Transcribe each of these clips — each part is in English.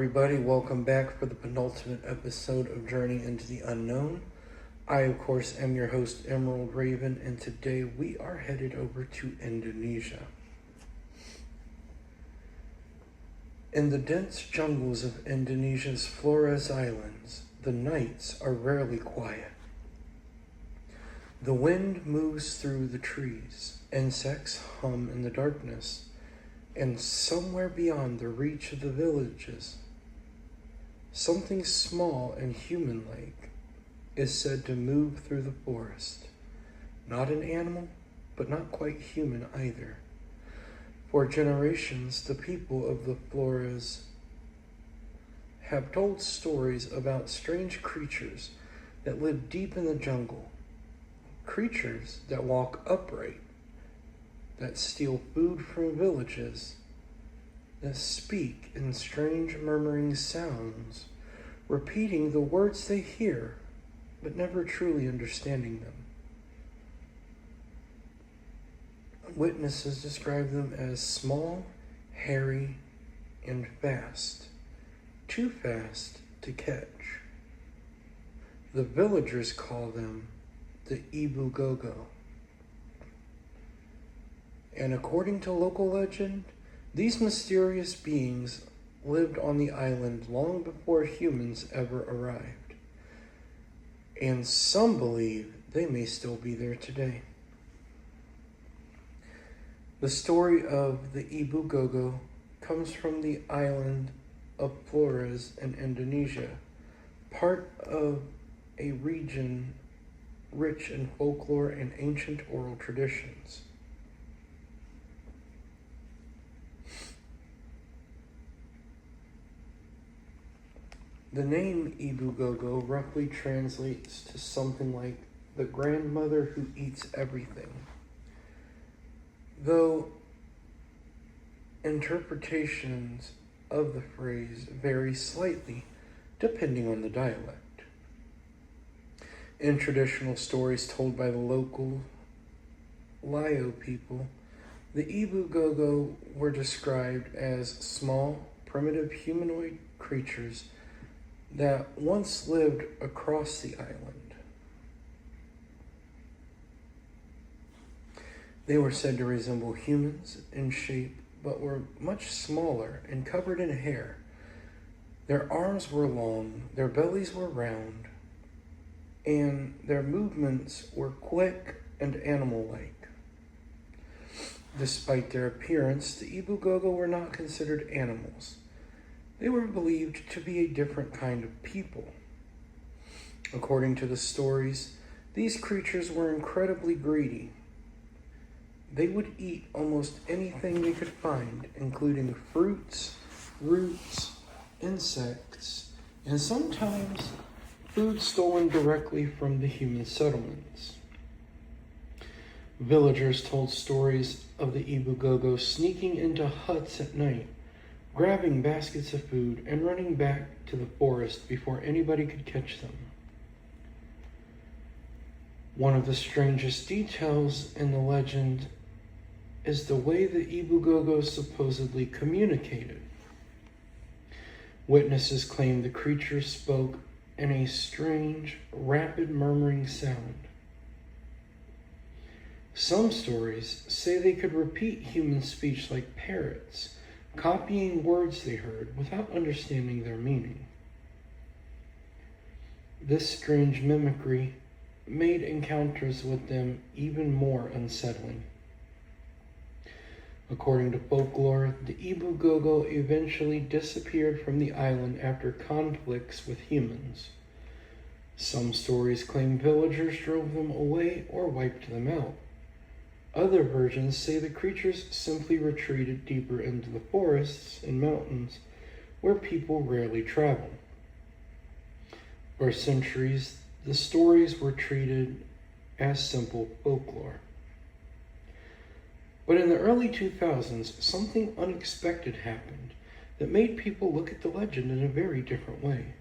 everybody. Welcome back for the penultimate episode of Journey into the Unknown. I, of course, am your host, Emerald Raven, and today we are headed over to Indonesia. In the dense jungles of Indonesia's Flores Islands, the nights are rarely quiet. The wind moves through the trees, insects hum in the darkness, and somewhere beyond the reach of the villages, something small and human-like is said to move through the forest. Not an animal, but not quite human either. For generations, the people of the Flores have told stories about strange creatures that live deep in the jungle, creatures that walk upright, that steal food from villages, that speak in strange murmuring sounds, repeating the words they hear, but never truly understanding them. Witnesses describe them as small, hairy, and fast, too fast to catch. The villagers call them the Ibu Gogo. And according to local legend, these mysterious beings lived on the island long before humans ever arrived. And some believe they may still be there today. The story of the Ibu Gogo comes from the island of Flores in Indonesia, part of a region rich in folklore and ancient oral traditions. The name Ibu Gogo roughly translates to something like the grandmother who eats everything, though interpretations of the phrase vary slightly depending on the dialect. In traditional stories told by the local Lao people, the Ibu Gogo were described as small, primitive humanoid creatures that once lived across the island. They were said to resemble humans in shape, but were much smaller and covered in hair. Their arms were long, their bellies were round, and their movements were quick and animal-like. Despite their appearance, the Ibu Gogo were not considered animals. They were believed to be a different kind of people. According to the stories, these creatures were incredibly greedy. They would eat almost anything they could find, including fruits, roots, insects, and sometimes food stolen directly from the human settlements. Villagers told stories of the Ibu Gogo sneaking into huts at night, grabbing baskets of food and running back to the forest before anybody could catch them. One of the strangest details in the legend is the way the Ibu Gogo supposedly communicated. Witnesses claim the creature spoke in a strange, rapid murmuring sound. Some stories say they could repeat human speech like parrots, copying words they heard without understanding their meaning. This strange mimicry made encounters with them even more unsettling. According to folklore, the Ibu Gogo eventually disappeared from the island after conflicts with humans. Some stories claim villagers drove them away or wiped them out. Other versions say the creatures simply retreated deeper into the forests and mountains where people rarely travel. For centuries, the stories were treated as simple folklore. But in the early 2000s, something unexpected happened that made people look at the legend in a very different way.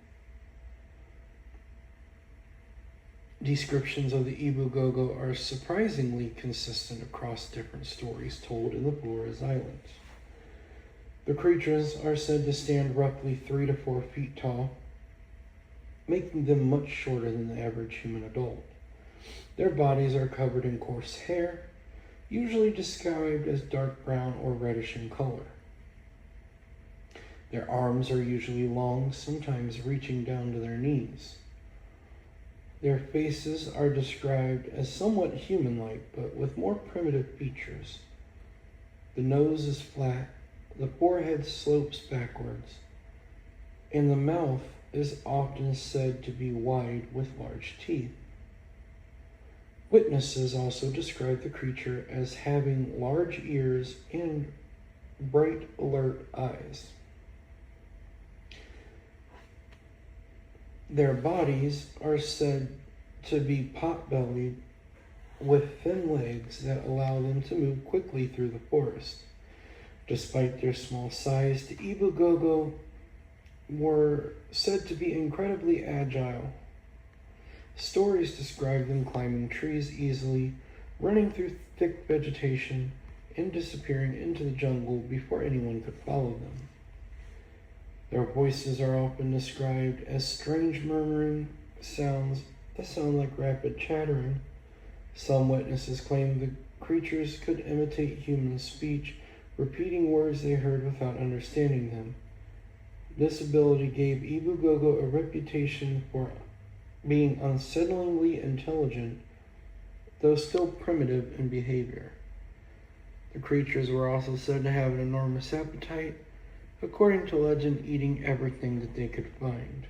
Descriptions of the Ibu Gogo are surprisingly consistent across different stories told in the Flores Islands. The creatures are said to stand roughly 3 to 4 feet tall, making them much shorter than the average human adult. Their bodies are covered in coarse hair, usually described as dark brown or reddish in color. Their arms are usually long, sometimes reaching down to their knees. Their faces are described as somewhat human-like, but with more primitive features. The nose is flat, the forehead slopes backwards, and the mouth is often said to be wide with large teeth. Witnesses also describe the creature as having large ears and bright, alert eyes. Their bodies are said to be pot-bellied with thin legs that allow them to move quickly through the forest. Despite their small size, the Ibugogo were said to be incredibly agile. Stories describe them climbing trees easily, running through thick vegetation, and disappearing into the jungle before anyone could follow them. Their voices are often described as strange murmuring sounds that sound like rapid chattering. Some witnesses claim the creatures could imitate human speech, repeating words they heard without understanding them. This ability gave Ibugogo a reputation for being unsettlingly intelligent, though still primitive in behavior. The creatures were also said to have an enormous appetite, according to legend, eating everything that they could find.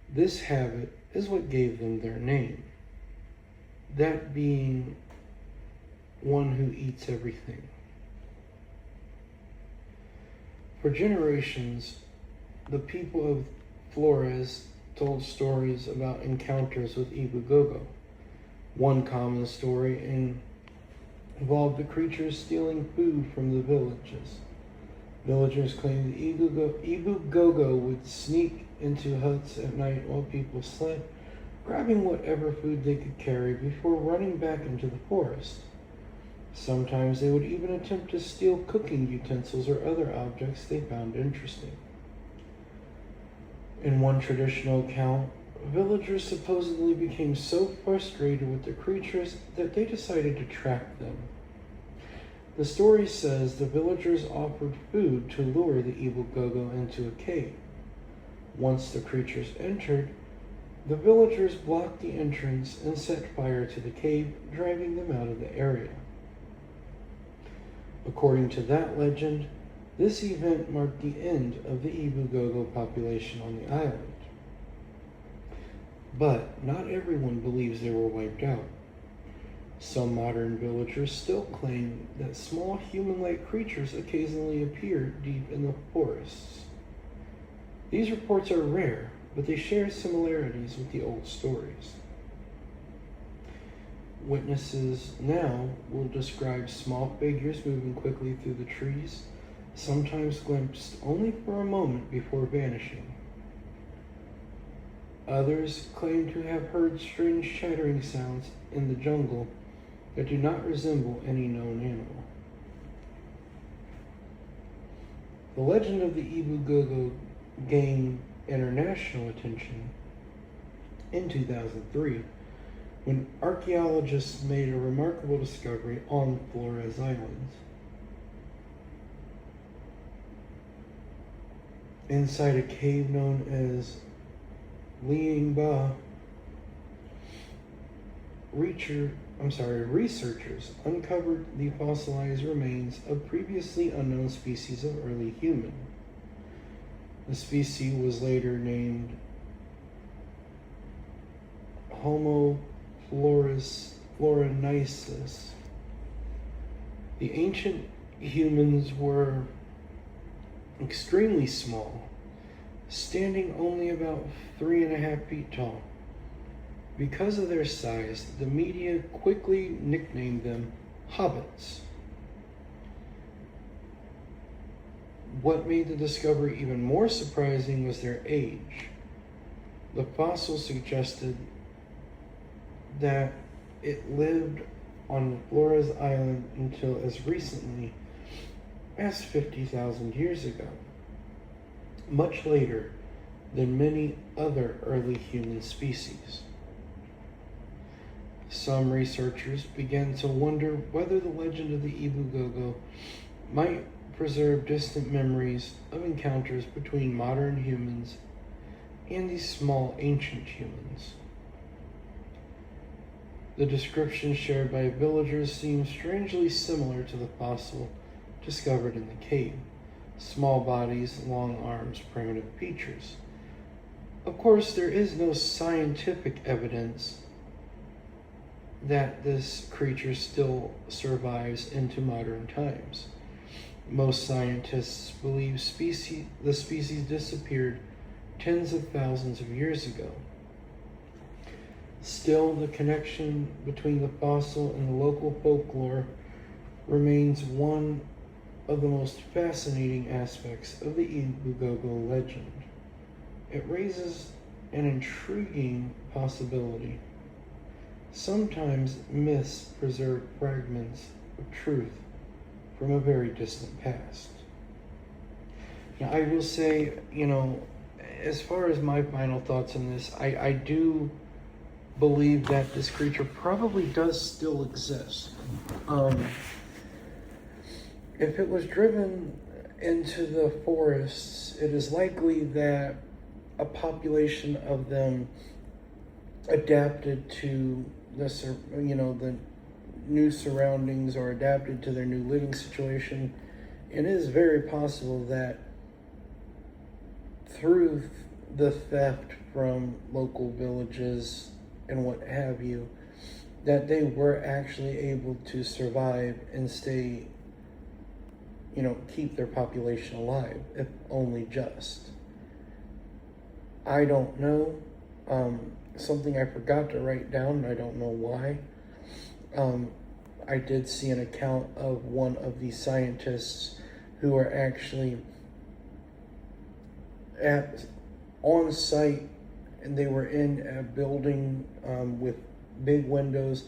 This habit is what gave them their name, that being one who eats everything. For generations, the people of Flores told stories about encounters with Ibugogo. One common story involved the creatures stealing food from the villages. Villagers claimed that Ibugogo would sneak into huts at night while people slept, grabbing whatever food they could carry before running back into the forest. Sometimes they would even attempt to steal cooking utensils or other objects they found interesting. In one traditional account, villagers supposedly became so frustrated with the creatures that they decided to trap them. The story says the villagers offered food to lure the Ibugogo into a cave. Once the creatures entered, the villagers blocked the entrance and set fire to the cave, driving them out of the area. According to that legend, this event marked the end of the Ibugogo population on the island. But not everyone believes they were wiped out. Some modern villagers still claim that small human-like creatures occasionally appear deep in the forests. These reports are rare, but they share similarities with the old stories. Witnesses now will describe small figures moving quickly through the trees, sometimes glimpsed only for a moment before vanishing. Others claim to have heard strange chattering sounds in the jungle that do not resemble any known animal. The legend of the Ibugogo gained international attention in 2003 when archaeologists made a remarkable discovery on Flores Islands. Inside a cave known as Liangba, researchers uncovered the fossilized remains of previously unknown species of early human. The species was later named Homo florenicensis. The ancient humans were extremely small, standing only about 3.5 feet tall. Because of their size, the media quickly nicknamed them hobbits. What made the discovery even more surprising was their age. The fossils suggested that it lived on Flores Island until as recently as 50,000 years ago, much later than many other early human species. Some researchers began to wonder whether the legend of the Ibugogo might preserve distant memories of encounters between modern humans and these small ancient humans. The description shared by villagers seems strangely similar to the fossil discovered in the cave. Small bodies, long arms, primitive features. Of course, there is no scientific evidence that this creature still survives into modern times. Most scientists believe the species disappeared tens of thousands of years ago. Still, the connection between the fossil and the local folklore remains one of the most fascinating aspects of the Ibugogo legend. It raises an intriguing possibility. Sometimes myths preserve fragments of truth from a very distant past. Now, I will say, as far as my final thoughts on this, I do believe that this creature probably does still exist. If it was driven into the forests, it is likely that a population of them adapted to the new surroundings or adapted to their new living situation. It is very possible that through the theft from local villages and what have you, that they were actually able to survive and stay, keep their population alive, if only just. I don't know. Something I forgot to write down, and I don't know why. I did see an account of one of these scientists who are actually on site, and they were in a building with big windows,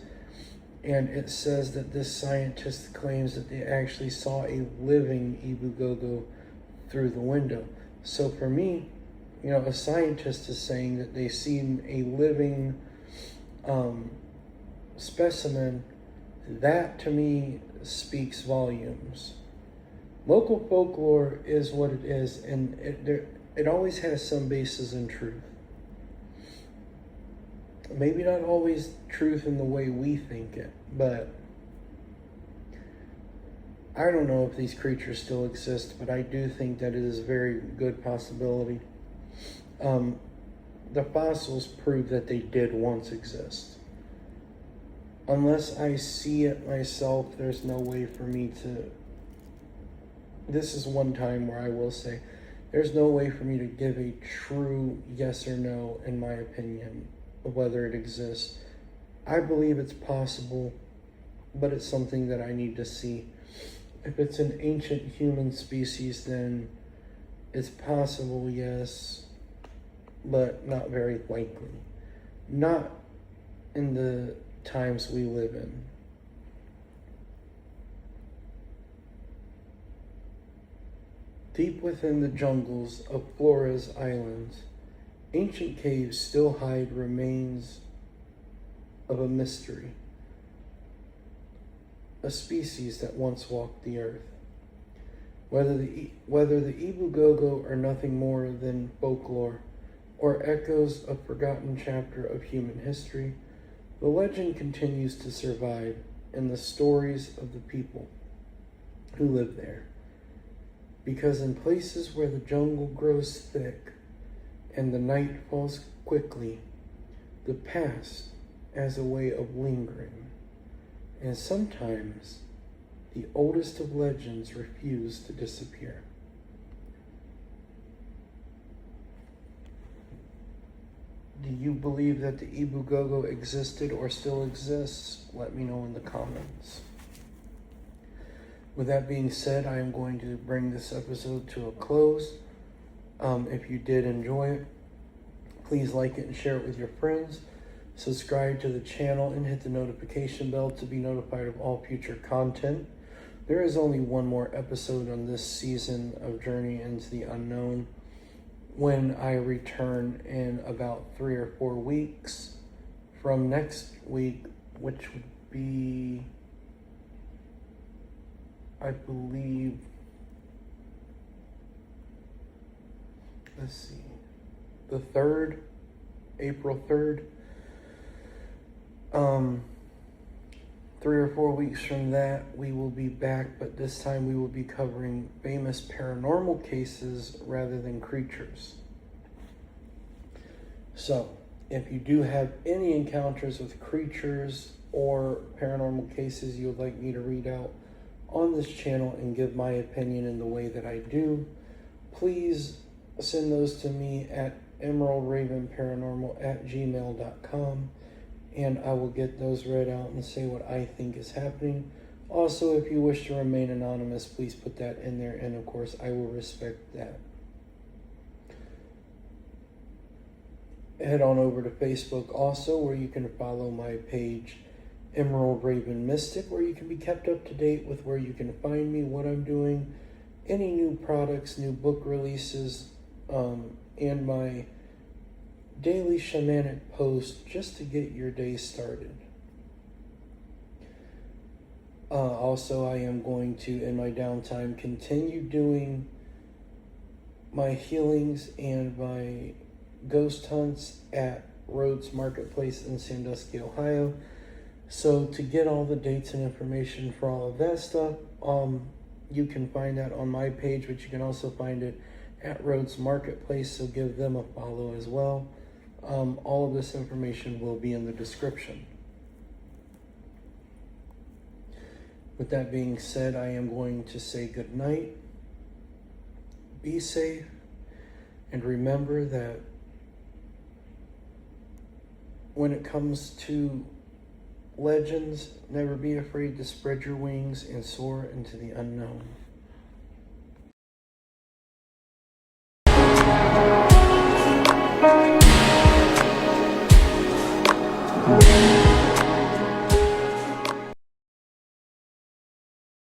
and it says that this scientist claims that they actually saw a living Ibugogo through the window. So for me, a scientist is saying that they seen a living specimen. That to me speaks volumes. Local folklore is what it is, and it always has some basis in truth. Maybe not always truth in the way we think it, but I don't know if these creatures still exist, but I do think that it is a very good possibility. The fossils prove that they did once exist. Unless I see it myself, there's no way for me to... This is one time where I will say, there's no way for me to give a true yes or no, in my opinion, of whether it exists. I believe it's possible, but it's something that I need to see. If it's an ancient human species, then it's possible, yes, but not very likely. Not in the times we live in. Deep within the jungles of Flores Islands, ancient caves still hide remains of a mystery, a species that once walked the earth. Whether the Ibugogo are nothing more than folklore or echoes a forgotten chapter of human history, the legend continues to survive in the stories of the people who live there. Because in places where the jungle grows thick and the night falls quickly, the past has a way of lingering, and sometimes the oldest of legends refuse to disappear. Do you believe that the Ibugogo existed or still exists? Let me know in the comments. With that being said, I am going to bring this episode to a close. If you did enjoy it, please like it and share it with your friends. Subscribe to the channel and hit the notification bell to be notified of all future content. There is only one more episode on this season of Journey into the Unknown when I return in about 3 or 4 weeks from next week, which would be, I believe, let's see, the 3rd, April 3rd. 3 or 4 weeks from that, we will be back, but this time we will be covering famous paranormal cases rather than creatures. So, if you do have any encounters with creatures or paranormal cases you would like me to read out on this channel and give my opinion in the way that I do, please send those to me at emeraldravenparanormal@gmail.com. and I will get those read out and say what I think is happening. Also, if you wish to remain anonymous, please put that in there, and of course, I will respect that. Head on over to Facebook also, where you can follow my page, Emerald Raven Mystic, where you can be kept up to date with where you can find me, what I'm doing, any new products, new book releases, and my daily shamanic post just to get your day started. Also, I am going to, in my downtime, continue doing my healings and my ghost hunts at Rhodes Marketplace in Sandusky, Ohio. So to get all the dates and information for all of that stuff, you can find that on my page, but you can also find it at Rhodes Marketplace, so give them a follow as well. All of this information will be in the description. With that being said, I am going to say good night. Be safe, and remember that when it comes to legends, never be afraid to spread your wings and soar into the unknown.